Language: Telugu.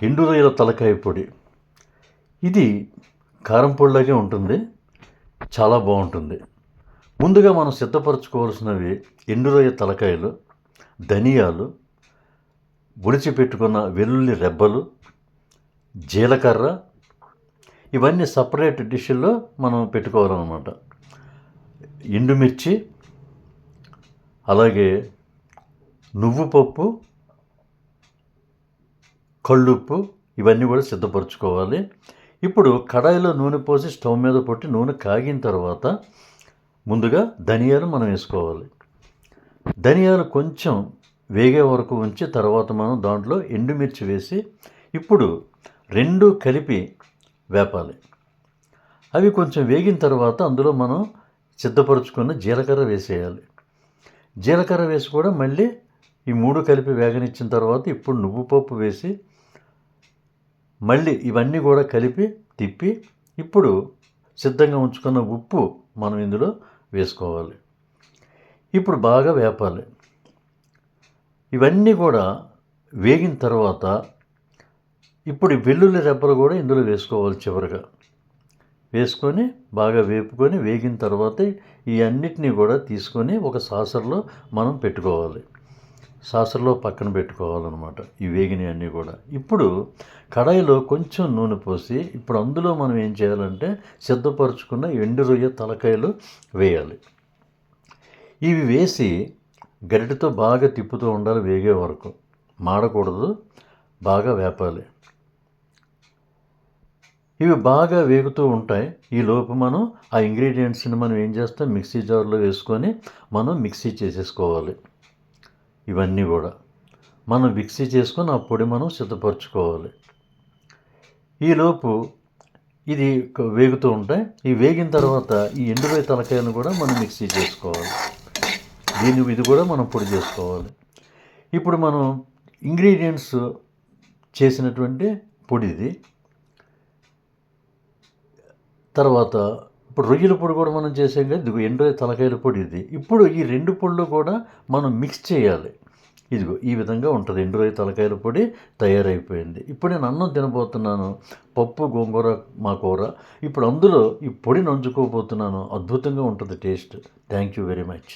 ఎండు రొయ్యల తలకాయ పొడి. ఇది కారం పొడిలాగే ఉంటుంది, చాలా బాగుంటుంది. ముందుగా మనం సిద్ధపరచుకోవాల్సినవి ఎండు రొయ్య తలకాయలు, ధనియాలు, పెట్టుకున్న వెల్లుల్లి రెబ్బలు, జీలకర్ర, ఇవన్నీ సపరేట్ డిష్లో మనం పెట్టుకోవాలన్నమాట. ఎండుమిర్చి, అలాగే నువ్వు పప్పు, కళ్ళుప్పు, ఇవన్నీ కూడా సిద్ధపరచుకోవాలి. ఇప్పుడు కడాయిలో నూనె పోసి స్టవ్ మీద పెట్టి నూనె కాగిన తర్వాత ముందుగా ధనియాలు మనం వేసుకోవాలి. ధనియాలు కొంచెం వేగే వరకు ఉంచి తర్వాత మనం దాంట్లో ఎండుమిర్చి వేసి ఇప్పుడు రెండు కలిపి వేపాలి. అవి కొంచెం వేగిన తర్వాత అందులో మనం సిద్ధపరచుకున్న జీలకర్ర వేసేయాలి. జీలకర్ర వేసి కూడా మళ్ళీ ఈ మూడు కలిపి వేగనిచ్చిన తర్వాత ఇప్పుడు నువ్వు పప్పు వేసి మళ్ళీ ఇవన్నీ కూడా కలిపి తిప్పి ఇప్పుడు సిద్ధంగా ఉంచుకున్న ఉప్పు మనం ఇందులో వేసుకోవాలి. ఇప్పుడు బాగా వేపాలి. ఇవన్నీ కూడా వేగిన తర్వాత ఇప్పుడు వెల్లుల్లి రెబ్బలు కూడా ఇందులో వేసుకోవాలి. చివరిగా వేసుకొని బాగా వేపుకొని వేగిన తర్వాత ఈ అన్నిటినీ కూడా తీసుకొని ఒక సాసర్లో మనం పెట్టుకోవాలి. సాసర్లో పక్కన పెట్టుకోవాలన్నమాట ఈ వేగినవి అన్నీ కూడా. ఇప్పుడు కడాయిలో కొంచెం నూనె పోసి ఇప్పుడు అందులో మనం ఏం చేయాలంటే సిద్ధపరచుకున్న ఎండు రొయ్య తలకాయలు వేయాలి. ఇవి వేసి గరిటెతో బాగా తిప్పుతూ ఉండాలి వేగే వరకు, మాడకూడదు, బాగా వేపాలి. ఇవి బాగా వేగుతూ ఉంటాయి. ఈ లోపు మనం ఆ ఇంగ్రీడియంట్స్ని మనం ఏం చేస్తాం, మిక్సీ జార్లో వేసుకొని మనం మిక్సీ చేసేసుకోవాలి. ఇవన్నీ కూడా మనం మిక్సీ చేసుకొని ఆ పొడి మనం సిద్ధపరచుకోవాలి. ఈలోపు ఇది వేగుతూ ఉంటాయి. ఈ వేగిన తర్వాత ఈ ఎండురొయ్య తలకాయలను కూడా మనం మిక్సీ చేసుకోవాలి. ఇది కూడా మనం పొడి చేసుకోవాలి. ఇప్పుడు మనం ఇంగ్రీడియంట్స్ చేసినటువంటి పొడి ఇది. తర్వాత ఇప్పుడు రొయ్యల పొడి కూడా మనం చేసాం కదా, ఇదిగో ఎండురొయ్య తలకాయల పొడి ఇది. ఇప్పుడు ఈ రెండు పొడులు కూడా మనం మిక్స్ చేయాలి. ఇదిగో ఈ విధంగా ఉంటుంది. ఎండురొయ్య తలకాయల పొడి తయారైపోయింది. ఇప్పుడు నేను అన్నం తినబోతున్నాను, పప్పు గోంగూర మా కూర. ఇప్పుడు అందులో ఈ పొడి నంచుకోబోతున్నాను. అద్భుతంగా ఉంటుంది taste. Thank you very much.